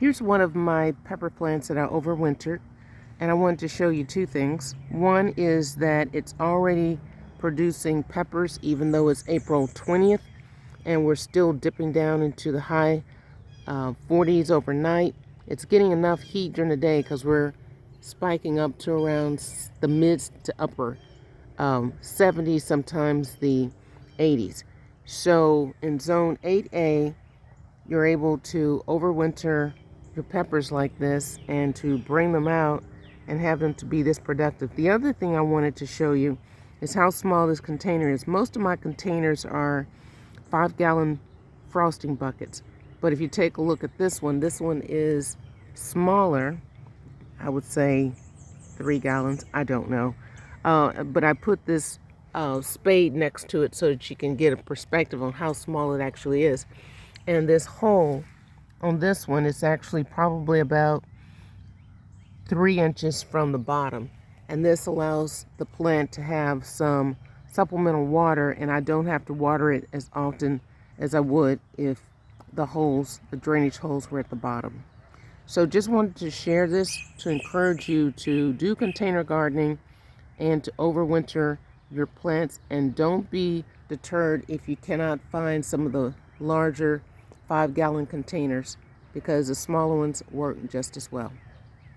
Here's one of my pepper plants that I overwintered, and I wanted to show you two things. One is that it's already producing peppers even though it's April 20th and we're still dipping down into the high 40s overnight. It's getting enough heat during the day because we're spiking up to around the mid to upper 70s, sometimes the 80s. So in zone 8A, you're able to overwinter your peppers like this and to bring them out and have them to be this productive. The other thing I wanted to show you is how small this container is. Most of my containers are 5-gallon frosting buckets. But if you take a look at this one is smaller. I would say 3 gallons. I don't know. But I put this spade next to it so that you can get a perspective on how small it actually is. And this hole on this one is actually probably about 3 inches from the bottom. And this allows the plant to have some supplemental water, and I don't have to water it as often as I would if the drainage holes were at the bottom. So just wanted to share this to encourage you to do container gardening and to overwinter your plants, and don't be deterred if you cannot find some of the larger 5-gallon containers, because the smaller ones work just as well.